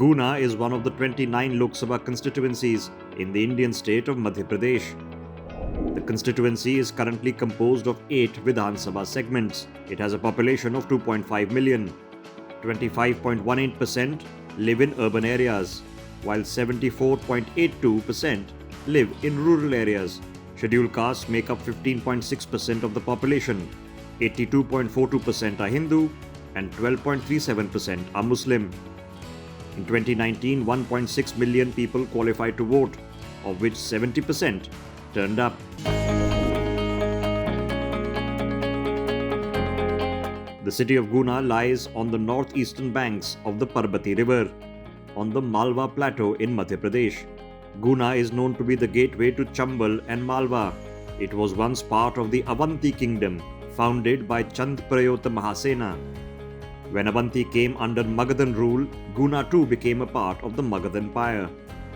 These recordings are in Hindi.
Guna is one of the 29 Lok Sabha constituencies in the Indian state of Madhya Pradesh. The constituency is currently composed of 8 Vidhan Sabha segments. It has a population of 2.5 million. 25.18% live in urban areas, while 74.82% live in rural areas. Scheduled castes make up 15.6% of the population. 82.42% are Hindu and 12.37% are Muslim. In 2019, 1.6 million people qualified to vote, of which 70% turned up. The city of Guna lies on the northeastern banks of the Parbati River, on the Malwa Plateau in Madhya Pradesh. Guna is known to be the gateway to Chambal and Malwa. It was once part of the Avanti kingdom, founded by Chandprayota Mahasena. When Avanti came under Magadhan rule, Guna too became a part of the Magadha Empire.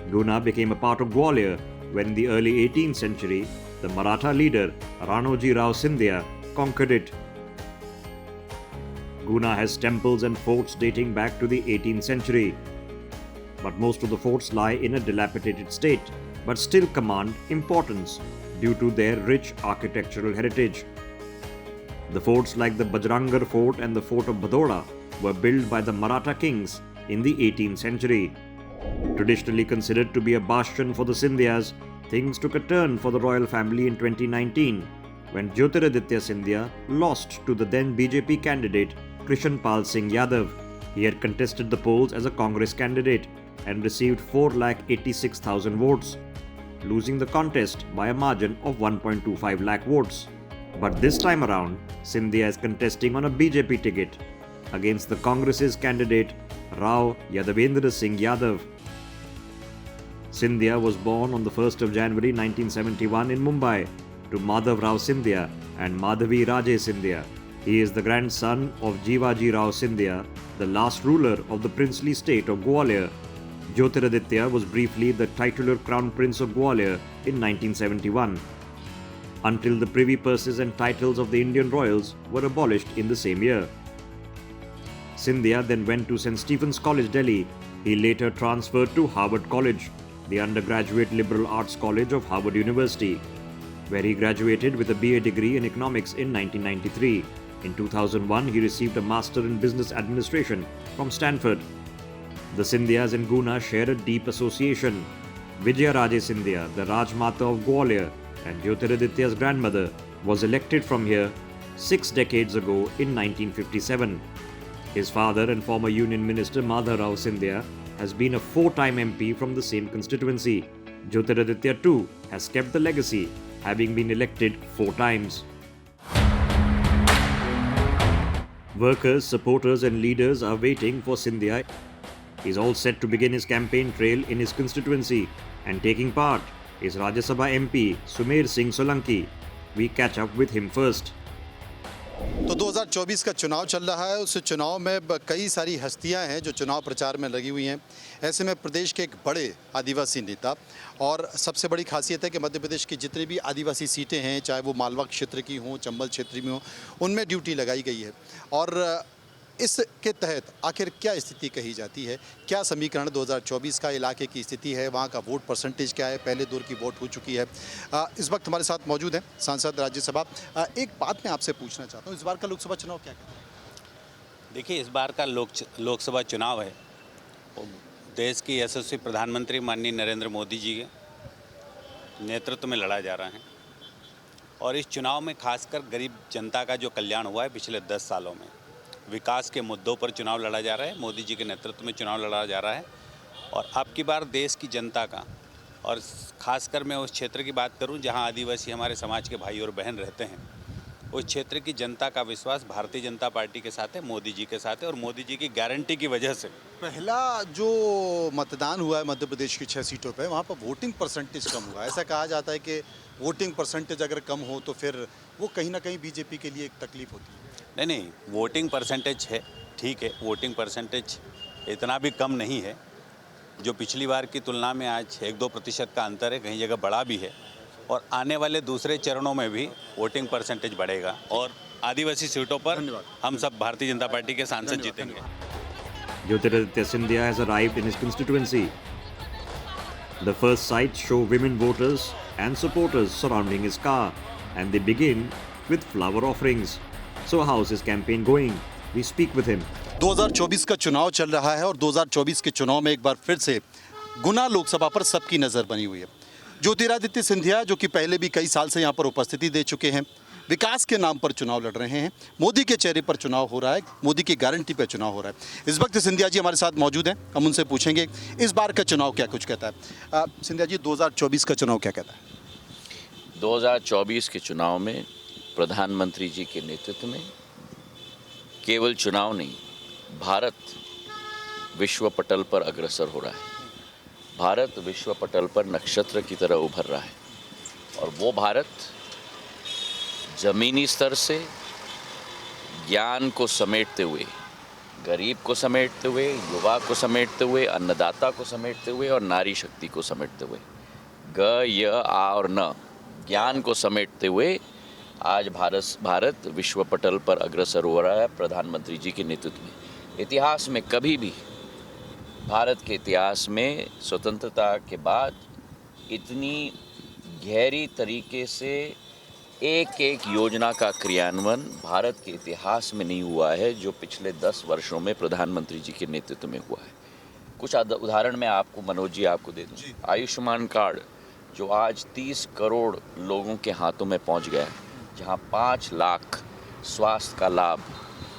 Guna became a part of Gwalior when in the early 18th century, the Maratha leader Ranoji Rao Scindia conquered it. Guna has temples and forts dating back to the 18th century. But most of the forts lie in a dilapidated state, but still command importance due to their rich architectural heritage. The forts like the Bajrangarh Fort and the Fort of Bhadoda were built by the Maratha kings in the 18th century. Traditionally considered to be a bastion for the Scindias, things took a turn for the royal family in 2019 when Jyotiraditya Scindia lost to the then BJP candidate Krishan Pal Singh Yadav. He had contested the polls as a Congress candidate and received 4,86,000 votes, losing the contest by a margin of 1.25 lakh votes. But this time around, Scindia is contesting on a BJP ticket against the Congress's candidate Rao Yadavendra Singh Yadav. Scindia was born on the 1st of January 1971 in Mumbai to Madhav Rao Scindia and Madhavi Raje Scindia. He is the grandson of Jivaji Rao Scindia, the last ruler of the princely state of Gwalior. Jyotiraditya was briefly the titular crown prince of Gwalior in 1971, until the privy purses and titles of the Indian royals were abolished in the same year. Scindia then went to St. Stephen's College, Delhi. He later transferred to Harvard College, the undergraduate liberal arts college of Harvard University, where he graduated with a BA degree in economics in 1993. In 2001, he received a master in business administration from Stanford. The Scindias in Guna share a deep association. Vijaya Raje Scindia, the Rajmata of Gwalior and Jyotiraditya's grandmother, was elected from here 6 decades ago in 1957. His father and former Union Minister Madhav Rao Scindia has been a 4-time MP from the same constituency. Jyotiraditya too has kept the legacy, having been elected 4 times. Workers, supporters and leaders are waiting for Scindia. He's all set to begin his campaign trail in his constituency, and taking part is Rajya Sabha MP Sumer Singh Solanki. We catch up with him first. तो 2024 का चुनाव चल रहा है। उस चुनाव में कई सारी हस्तियां हैं जो चुनाव प्रचार में लगी हुई हैं। ऐसे में प्रदेश के एक बड़े आदिवासी नेता, और सबसे बड़ी खासियत है कि मध्य प्रदेश की जितनी भी आदिवासी सीटें हैं, चाहे वो मालवा क्षेत्र की हों, चंबल क्षेत्र में हों, उनमें ड्यूटी लगाई गई है। और इसके तहत आखिर क्या स्थिति कही जाती है, क्या समीकरण 2024 का इलाके की स्थिति है, वहाँ का वोट परसेंटेज क्या है, पहले दौर की वोट हो चुकी है। इस वक्त हमारे साथ मौजूद हैं सांसद राज्यसभा। एक बात मैं आपसे पूछना चाहता हूँ, इस बार का लोकसभा चुनाव क्या कहते हैं? देखिए, इस बार का लोकसभा चुनाव है वो देश की यशस्वी प्रधानमंत्री माननीय नरेंद्र मोदी जी के नेतृत्व में लड़ा जा रहा है। और इस चुनाव में खासकर गरीब जनता का जो कल्याण हुआ है पिछले 10 सालों में, विकास के मुद्दों पर चुनाव लड़ा जा रहा है। मोदी जी के नेतृत्व में चुनाव लड़ा जा रहा है। और अब की बार देश की जनता का, और ख़ासकर मैं उस क्षेत्र की बात करूं जहां आदिवासी हमारे समाज के भाई और बहन रहते हैं, उस क्षेत्र की जनता का विश्वास भारतीय जनता पार्टी के साथ है, मोदी जी के साथ है। और मोदी जी की गारंटी की वजह से पहला जो मतदान हुआ है मध्य प्रदेश की 6 सीटों पे, वहाँ पर वोटिंग परसेंटेज कम हुआ है। ऐसा कहा जाता है कि वोटिंग परसेंटेज अगर कम हो तो फिर वो कहीं ना कहीं बीजेपी के लिए एक तकलीफ होती है। नहीं, वोटिंग परसेंटेज है, ठीक है, वोटिंग परसेंटेज इतना भी कम नहीं है। जो पिछली बार की तुलना में आज 1-2% का अंतर है, कहीं जगह बड़ा भी है। और आने वाले दूसरे चरणों में भी वोटिंग परसेंटेज बढ़ेगा और आदिवासी सीटों पर हम सब भारतीय जनता पार्टी के सांसद जीतेंगे। Jyotiraditya Scindia has arrived in his constituency. The first sights show women voters and supporters surrounding his car, and they begin with flower offerings. So how's his campaign going? We speak with him. 2024 का चुनाव चल रहा है और 2024 के चुनाव में एक बार फिर से गुना लोकसभा पर सबकी नज़र बनी हुई है। ज्योतिरादित्य सिंधिया जो कि पहले भी कई साल से यहाँ पर उपस्थिति दे चुके हैं, विकास के नाम पर चुनाव लड़ रहे हैं। मोदी के चेहरे पर चुनाव हो रहा है, मोदी की गारंटी पर चुनाव हो रहा है। इस वक्त सिंधिया जी हमारे साथ मौजूद हैं, हम उनसे पूछेंगे इस बार का चुनाव क्या कुछ कहता है। सिंधिया जी, 2024 का चुनाव क्या कहता है? 2024 के चुनाव में प्रधानमंत्री जी के नेतृत्व में केवल चुनाव नहीं, भारत विश्व पटल पर अग्रसर हो रहा है। भारत विश्व पटल पर नक्षत्र की तरह उभर रहा है और वो भारत ज़मीनी स्तर से ज्ञान को समेटते हुए, गरीब को समेटते हुए, युवा को समेटते हुए, अन्नदाता को समेटते हुए और नारी शक्ति को समेटते हुए, ग य आ और न ज्ञान को समेटते हुए आज भारत विश्व पटल पर अग्रसर हो रहा है प्रधानमंत्री जी के नेतृत्व में। इतिहास में कभी भी, भारत के इतिहास में स्वतंत्रता के बाद इतनी गहरी तरीके से एक एक योजना का क्रियान्वयन भारत के इतिहास में नहीं हुआ है जो पिछले 10 वर्षों में प्रधानमंत्री जी के नेतृत्व में हुआ है। कुछ उदाहरण मैं आपको, मनोज जी, आपको दे दूँ। आयुष्मान कार्ड जो आज 30 करोड़ लोगों के हाथों में पहुंच गया है, जहां 5 लाख स्वास्थ्य का लाभ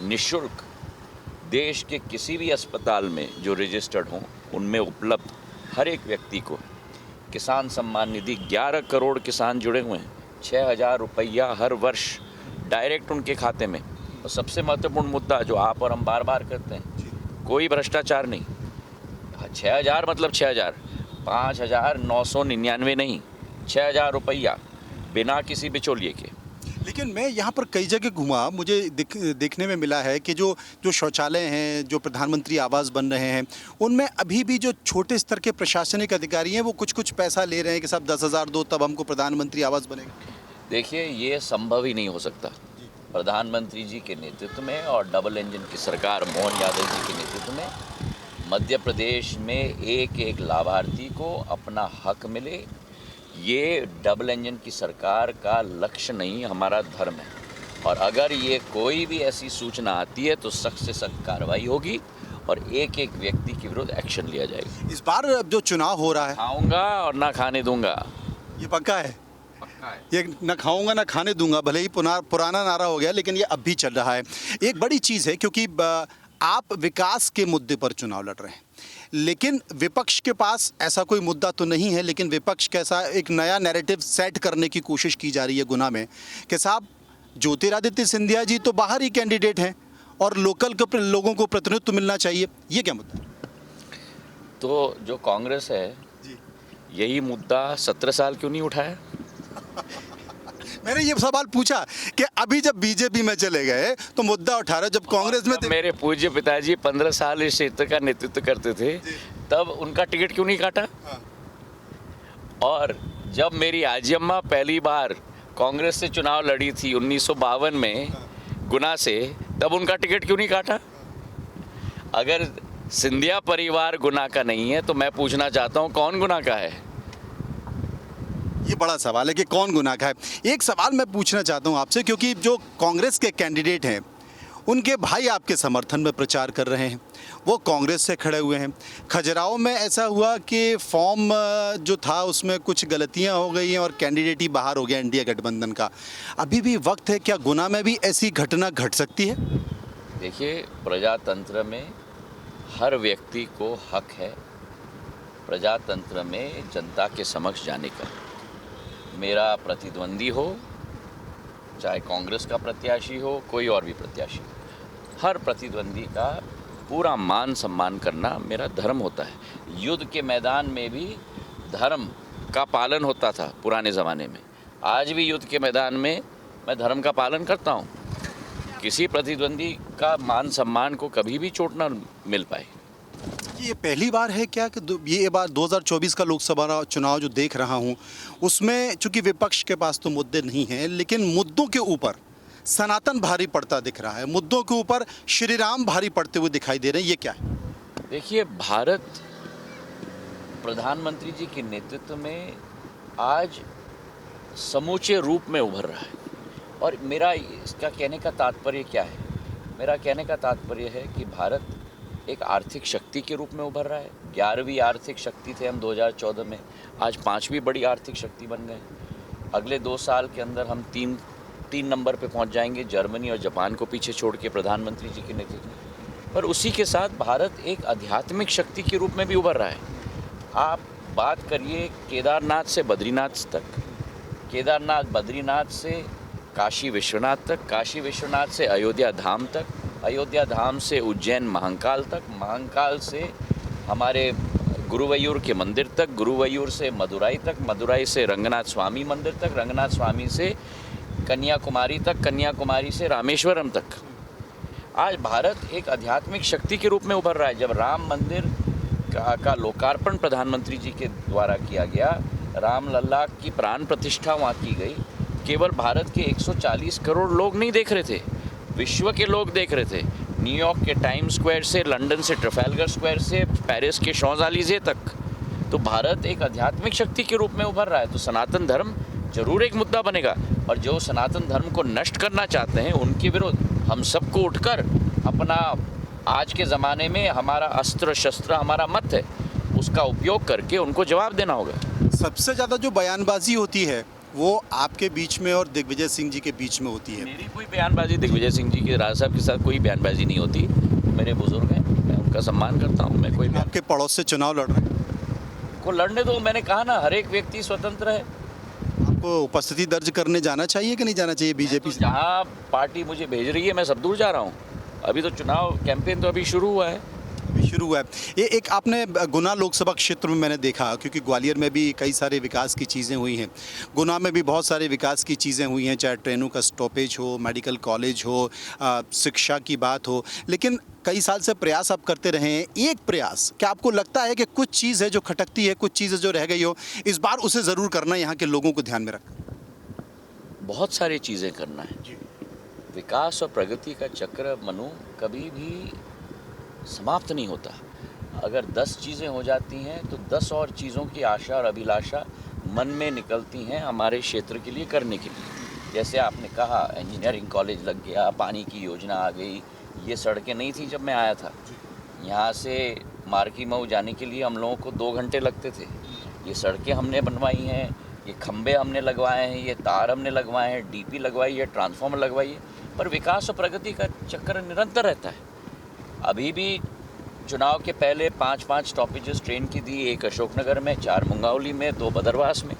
निःशुल्क देश के किसी भी अस्पताल में जो रजिस्टर्ड हों उनमें उपलब्ध हर एक व्यक्ति को। किसान सम्मान निधि 11 करोड़ किसान जुड़े हुए हैं, 6,000 रुपया हर वर्ष डायरेक्ट उनके खाते में। और सबसे महत्वपूर्ण मुद्दा जो आप और हम बार बार करते हैं, कोई भ्रष्टाचार नहीं। 6,000 मतलब 6,000, 5,999 नहीं, 6,000 रुपया बिना किसी बिचौलिए के। लेकिन मैं यहाँ पर कई जगह घूमा, मुझे देखने में मिला है कि जो शौचालय हैं, जो प्रधानमंत्री आवास बन रहे हैं, उनमें अभी भी जो छोटे स्तर के प्रशासनिक अधिकारी हैं वो कुछ पैसा ले रहे हैं कि साहब 10,000 दो तब हमको प्रधानमंत्री आवास बनेगा। देखिए, ये संभव ही नहीं हो सकता। प्रधानमंत्री जी के नेतृत्व में और डबल इंजन की सरकार मोहन यादव जी के नेतृत्व में मध्य प्रदेश में एक एक लाभार्थी को अपना हक मिले, ये डबल इंजन की सरकार का लक्ष्य नहीं, हमारा धर्म है। और अगर ये कोई भी ऐसी सूचना आती है तो सख्त से सख्त कार्रवाई होगी और एक एक व्यक्ति के विरुद्ध एक्शन लिया जाएगा। इस बार जो चुनाव हो रहा है, खाऊंगा और ना खाने दूंगा, ये पक्का है। ये न खाऊंगा ना खाने दूंगा, भले ही पुराना नारा हो गया लेकिन ये अब भी चल रहा है। एक बड़ी चीज़ है क्योंकि आप विकास के मुद्दे पर चुनाव लड़ रहे हैं, लेकिन विपक्ष के पास ऐसा कोई मुद्दा तो नहीं है, लेकिन विपक्ष कैसा एक नया नैरेटिव सेट करने की कोशिश की जा रही है गुना में कि साहब ज्योतिरादित्य सिंधिया जी तो बाहर ही कैंडिडेट हैं और लोकल के लोगों को प्रतिनिधित्व मिलना चाहिए। ये क्या मुद्दा? तो जो कांग्रेस है जी, यही मुद्दा 17 साल क्यों नहीं उठाया? मैंने ये सवाल पूछा कि अभी जब बीजेपी में चले गए तो मुद्दा उठा रहे, जब कांग्रेस में थे। मेरे पूज्य पिताजी 15 साल इस क्षेत्र का नेतृत्व करते थे, तब उनका टिकट क्यों नहीं काटा? हाँ। और जब मेरी आजी अम्मा पहली बार कांग्रेस से चुनाव लड़ी थी 1952 में गुना से, तब उनका टिकट क्यों नहीं काटा? अगर सिंधिया परिवार गुना का नहीं है तो मैं पूछना चाहता हूँ कौन गुना का है? ये बड़ा सवाल है कि कौन गुनाह का है। एक सवाल मैं पूछना चाहता हूँ आपसे, क्योंकि जो कांग्रेस के कैंडिडेट हैं उनके भाई आपके समर्थन में प्रचार कर रहे हैं, वो कांग्रेस से खड़े हुए हैं। खजुराहो में ऐसा हुआ कि फॉर्म जो था उसमें कुछ गलतियां हो गई हैं और कैंडिडेट ही बाहर हो गया इंडिया गठबंधन का। अभी भी वक्त है, क्या गुना में भी ऐसी घटना घट सकती है? देखिए, प्रजातंत्र में हर व्यक्ति को हक है प्रजातंत्र में जनता के समक्ष जाने का। मेरा प्रतिद्वंदी हो, चाहे कांग्रेस का प्रत्याशी हो, कोई और भी प्रत्याशी हो, हर प्रतिद्वंदी का पूरा मान सम्मान करना मेरा धर्म होता है। युद्ध के मैदान में भी धर्म का पालन होता था पुराने ज़माने में, आज भी युद्ध के मैदान में मैं धर्म का पालन करता हूँ। किसी प्रतिद्वंदी का मान सम्मान को कभी भी चोट ना मिल पाए। ये पहली बार है क्या कि ये बार 2024 का लोकसभा चुनाव जो देख रहा हूँ उसमें चूंकि विपक्ष के पास तो मुद्दे नहीं हैं, लेकिन मुद्दों के ऊपर सनातन भारी पड़ता दिख रहा है, मुद्दों के ऊपर श्री राम भारी पड़ते हुए दिखाई दे रहे हैं, ये क्या है? देखिए, भारत प्रधानमंत्री जी के नेतृत्व में आज समूचे रूप में उभर रहा है। और मेरा इसका कहने का तात्पर्य क्या है? मेरा कहने का तात्पर्य है कि भारत एक आर्थिक शक्ति के रूप में उभर रहा है। 11वीं आर्थिक शक्ति थे हम 2014 में, आज 5वीं बड़ी आर्थिक शक्ति बन गए। अगले 2 साल के अंदर हम तीन नंबर पे पहुंच जाएंगे, जर्मनी और जापान को पीछे छोड़ के प्रधानमंत्री जी के नेतृत्व में। पर उसी के साथ भारत एक आध्यात्मिक शक्ति के रूप में भी उभर रहा है। आप बात करिए केदारनाथ से बद्रीनाथ तक, केदारनाथ बद्रीनाथ से काशी विश्वनाथ तक, काशी विश्वनाथ से अयोध्या धाम तक, अयोध्या धाम से उज्जैन महाकाल तक, महाकाल से हमारे गुरुवायूर के मंदिर तक, गुरुवायूर से मदुराई तक, मदुराई से रंगनाथ स्वामी मंदिर तक, रंगनाथ स्वामी से कन्याकुमारी तक, कन्याकुमारी से रामेश्वरम तक। आज भारत एक आध्यात्मिक शक्ति के रूप में उभर रहा है। जब राम मंदिर का लोकार्पण प्रधानमंत्री जी के द्वारा किया गया, रामलला की प्राण प्रतिष्ठा वहाँ की गई, केवल भारत के 140 करोड़ लोग नहीं देख रहे थे, विश्व के लोग देख रहे थे। न्यूयॉर्क के टाइम स्क्वायर से, लंदन से ट्रफेलगर स्क्वायर से, पेरिस के शॉज़-एलिज़े तक। तो भारत एक आध्यात्मिक शक्ति के रूप में उभर रहा है। तो सनातन धर्म जरूर एक मुद्दा बनेगा, और जो सनातन धर्म को नष्ट करना चाहते हैं उनके विरुद्ध हम सबको उठकर अपना, आज के ज़माने में हमारा अस्त्र शस्त्र हमारा मत है, उसका उपयोग करके उनको जवाब देना होगा। सबसे ज़्यादा जो बयानबाजी होती है वो आपके बीच में और दिग्विजय सिंह जी के बीच में होती है। मेरी कोई बयानबाजी दिग्विजय सिंह जी के, राजा साहब के साथ कोई बयानबाजी नहीं होती। मेरे बुजुर्ग हैं, मैं उनका सम्मान करता हूँ। मैं कोई आपके पड़ोस से चुनाव लड़ रहे हैं, को लड़ने दो। मैंने कहा ना, हर एक व्यक्ति स्वतंत्र है। आपको उपस्थिति दर्ज करने जाना चाहिए कि नहीं जाना चाहिए बीजेपी से? जहाँ पार्टी मुझे भेज रही है मैं सब दूर जा रहा हूँ। अभी तो चुनाव कैंपेन तो अभी शुरू हुआ है। अभी शुरू हुआ है। ये एक आपने गुना लोकसभा क्षेत्र में मैंने देखा, क्योंकि ग्वालियर में भी कई सारे विकास की चीज़ें हुई हैं, गुना में भी बहुत सारे विकास की चीज़ें हुई हैं, चाहे ट्रेनों का स्टॉपेज हो, मेडिकल कॉलेज हो, शिक्षा की बात हो। लेकिन कई साल से प्रयास आप करते रहे हैं, एक प्रयास, क्या आपको लगता है कि कुछ चीज़ है जो खटकती है, कुछ चीज़ें जो रह गई हो, इस बार उसे ज़रूर करना, यहाँ के लोगों को ध्यान में रखना? बहुत सारी चीज़ें करना है। विकास और प्रगति का चक्र मनु कभी भी समाप्त नहीं होता। अगर 10 चीज़ें हो जाती हैं तो 10 और चीज़ों की आशा और अभिलाषा मन में निकलती हैं हमारे क्षेत्र के लिए करने के लिए। जैसे आपने कहा, इंजीनियरिंग कॉलेज लग गया, पानी की योजना आ गई। ये सड़कें नहीं थी जब मैं आया था। यहाँ से मार्की मऊ जाने के लिए हम लोगों को 2 घंटे लगते थे। ये सड़कें हमने बनवाई हैं, ये खंबे हमने लगवाए हैं, ये तार हमने लगवाए हैं, डीपी लगवाई है, ट्रांसफार्मर लगवाई है। पर विकास और प्रगति का चक्कर निरंतर रहता है। अभी भी चुनाव के पहले 5 स्टॉपेजेस ट्रेन की दी, 1 अशोकनगर में, 4 मुंगावली में, 2 बदरवास में,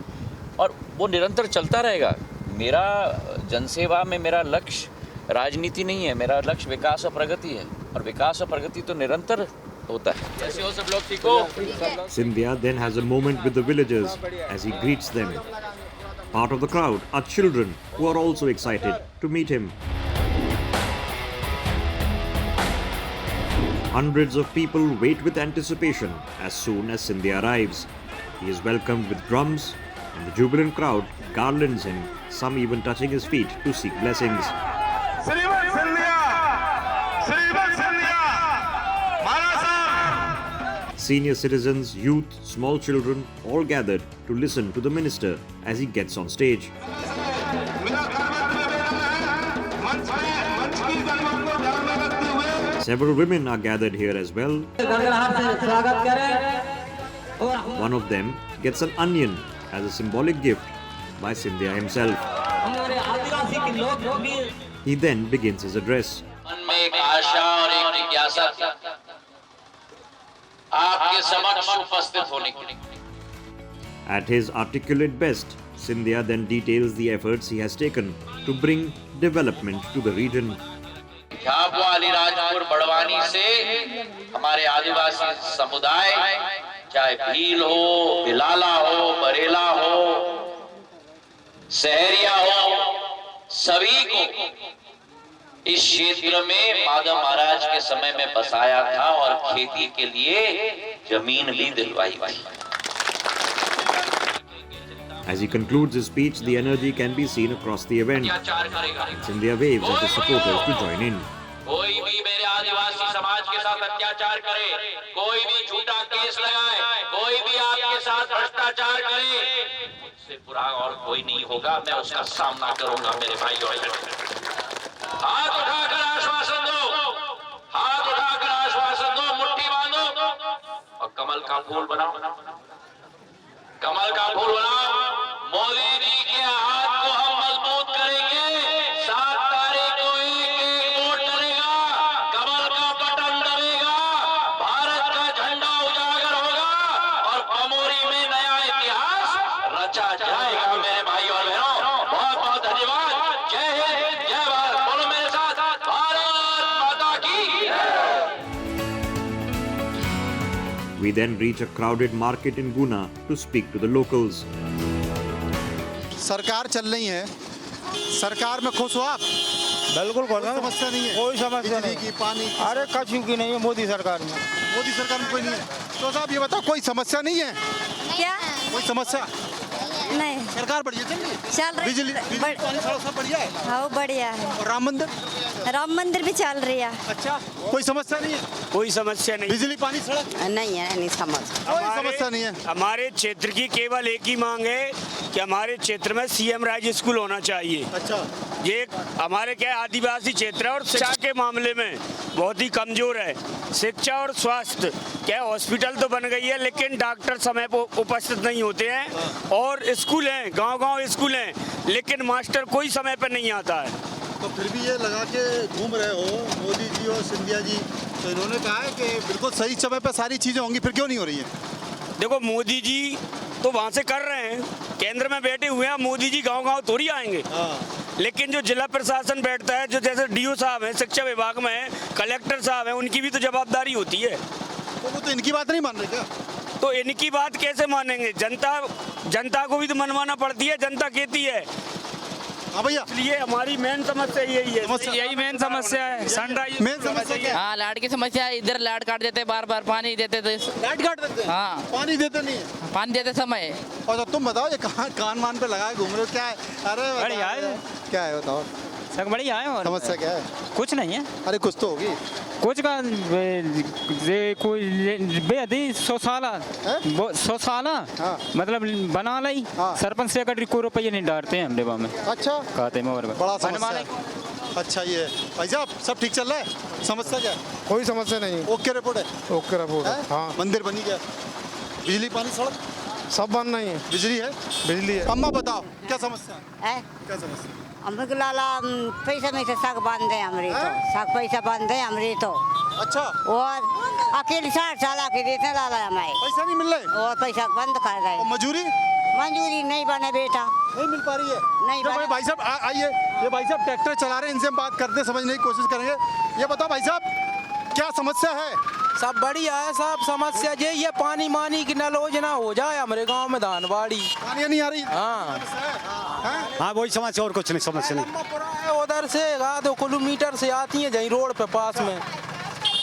और वो निरंतर चलता रहेगा। मेरा जनसेवा में मेरा लक्ष्य राजनीति नहीं है, मेरा लक्ष्य विकास और प्रगति है, और विकास और प्रगति तो निरंतर होता है। कैसे हो सब लोग, ठीक हो? Scindia then has a moment with the villagers as he greets them. Part of the crowd are children who are also excited to meet him. Hundreds of people wait with anticipation as soon as Scindia arrives. He is welcomed with drums, and the jubilant crowd garlands him, some even touching his feet to seek blessings. श्रीमत सिंधिया, श्रीमत सिंधिया, महाराज साहब। Senior citizens, youth, small children all gathered to listen to the minister as he gets on stage. Several women are gathered here as well. One of them gets an onion as a symbolic gift by Scindia himself. He then begins his address. मन में एक आशा और एक जिज्ञासा थी आपके समक्ष उपस्थित होने की। At his articulate best, Scindia then details the efforts he has taken to bring development to the region. Jhabua Alirajpur Barwani से हमारे आदिवासी समुदाय, चाहे भील हो, बिलाला हो, बरेला हो, सहरिया हो, सभी को इस क्षेत्र में माधव महाराज के समय में बसाया था और खेती के लिए जमीन भी दिलवाई थी। As he concludes his speech, the energy can be seen across the event. Scindia waves at his supporters to join in. कोई भी मेरे आदिवासी समाज समाज के साथ अत्याचार करे, कोई भी झूठा केस लगाए, कोई भी आपके साथ भ्रष्टाचार करे, मुझसे बुरा और कोई नहीं होगा, मैं उसका सामना करूंगा मेरे भाई और बहनों। हाथ उठाकर आश्वासन दो, हाथ उठाकर आश्वासन दो, मुट्ठी बांधो और कमल का फूल बनाओ, कमल का फूल बनाओ। मोदी जी के हाथ को हम मजबूत करेंगे। 7 तारीख को एक वोट डलेगा, कमल का बटन दबेगा, भारत का झंडा उजागर होगा और पमोरी में नया इतिहास रचा जाएगा मेरे भाई और बहनों। बहुत बहुत धन्यवाद। जय हिंद, जय भारत। बोलो मेरे साथ, भारत माता की। We then reach a crowded market in Guna to speak to the locals. सरकार चल रही है, सरकार में खुश हो आप? बिल्कुल कोई समस्या नहीं है? कोई समस्या बिजली नहीं की, पानी की? अरे कछु की नहीं है मोदी सरकार में। मोदी सरकार में कोई नहीं है। तो साहब ये बताओ, कोई समस्या नहीं है? क्या कोई समस्या? नहीं सरकार बढ़िया चल रही है? चल रही बिजली पानी सड़क सब बढ़िया है? हाँ बढ़िया है। और राम मंदिर? राम मंदिर भी चल रही है। अच्छा, कोई समस्या नहीं है? कोई समस्या नहीं। बिजली पानी सड़क नहीं है, नहीं समझ। कोई समस्या नहीं है? हमारे क्षेत्र की केवल एक ही मांग है कि हमारे क्षेत्र में सीएम राज स्कूल होना चाहिए। अच्छा, ये हमारे क्या आदिवासी क्षेत्र है और शिक्षा के मामले में बहुत ही कमजोर है। शिक्षा और स्वास्थ्य क्या हॉस्पिटल तो बन गई है लेकिन डॉक्टर समय पर उपस्थित नहीं होते हैं और स्कूल हैं, गांव-गांव स्कूल हैं लेकिन मास्टर कोई समय पर नहीं आता है। तो फिर भी ये लगा के घूम रहे हो मोदी जी और सिंधिया जी, तो इन्होंने कहा है कि बिल्कुल सही समय पर सारी चीज़ें होंगी, फिर क्यों नहीं हो रही है? देखो मोदी जी तो वहाँ से कर रहे हैं, केंद्र में बैठे हुए हैं, मोदी जी गांव-गांव थोड़ी आएंगे। लेकिन जो जिला प्रशासन बैठता है, जो जैसे डीओ साहब हैं, शिक्षा विभाग में हैं, कलेक्टर साहब हैं, उनकी भी तो जवाबदारी होती है। तो वो तो इनकी बात नहीं मान रहे क्या? तो इनकी बात कैसे मानेंगे? जनता को भी तो मनवाना पड़ती है, जनता कहती है। हाँ भैया, इसलिए हमारी मेन समस्या यही है। यही मेन समस्या है। सनराइज मेन समस्या क्या है? हाँ, लाइट की समस्या है। इधर लाइट काट देते, बार बार पानी देते थे, लाइट काट देते हैं? हाँ। पानी देते नहीं है? पानी देते समय। और तुम बताओ, ये कान मान पे लगाए घूम रहे हो, क्या है? अरे बताओ बढ़िया है। यार, क्या है बताओ, सब बढ़िया है। और समस्या क्या है? कुछ नहीं है, अरे कुछ तो होगी। कुछ का कोई बेहदी 100 साला हैं? 100 साला हाँ। मतलब बना ली। हाँ। सरपंच सेक्रेटरी को रुपये नहीं डालते हैं हम डिब्बा में, अच्छा, खाते में। और बड़ा समस्या है। अच्छा, ये भाई साहब सब ठीक चल रहा है? समस्या क्या है? कोई समस्या नहीं। ओके रिपोर्ट है? ओके रिपोर्ट है। हाँ, मंदिर बनी गया, बिजली पानी सड़क सब बन नहीं है। बिजली है? बिजली है। अम्मा बताओ क्या समस्या है? है क्या समस्या? हमको लाला पैसा में से साग बांध दे हमरी तो, साग पैसा बांध दे हमरी तो। अच्छा, और अकेले 60 साल के देते लाला हमारे, पैसा नहीं मिल रहा है? और पैसा बंद कर गए। और मजूरी मंजूरी नहीं बने बेटा, नहीं मिल पा रही है? नहीं तो बने। भाई साहब आइए, ये भाई साहब ट्रैक्टर चला रहे हैं, इनसे हम बात करते समझने की कोशिश करेंगे। ये बताओ भाई साहब, क्या समस्या है? सब बढ़िया है साहब। समस्या ये पानी मानी की नल योजना हो जाए हमारे गांव में, धानवाड़ी। पानी नहीं आ रही? हाँ हाँ, वही समस्या, और कुछ नहीं समस्या नहीं। लंबापुरा है, उधर से 2 किलोमीटर से आती है जहीं रोड पे पास में,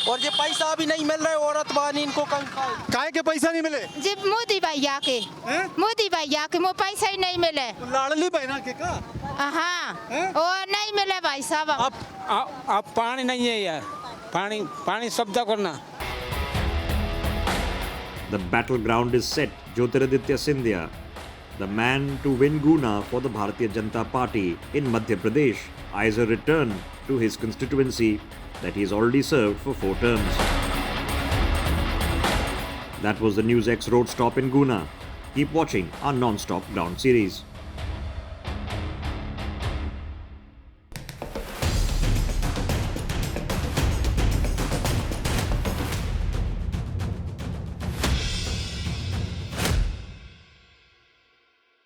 और ये पैसा भी नहीं मिल रहा है। औरत बानी इनको काहे के पैसा नहीं मिले? जी मोदी भैया के, मोदी भैया के वो पैसा ही नहीं मिले। लाडली बहना के का? हाँ, और नहीं मिले भाई साहब। अब पानी नहीं है यार, पानी सब करना। The battleground is set. Jyotiraditya Scindia, the man to win Guna for the Bharatiya Janata Party in Madhya Pradesh, eyes a return to his constituency that he's already served for 4 terms. That was the News X Road Stop in Guna. Keep watching our non-stop ground series.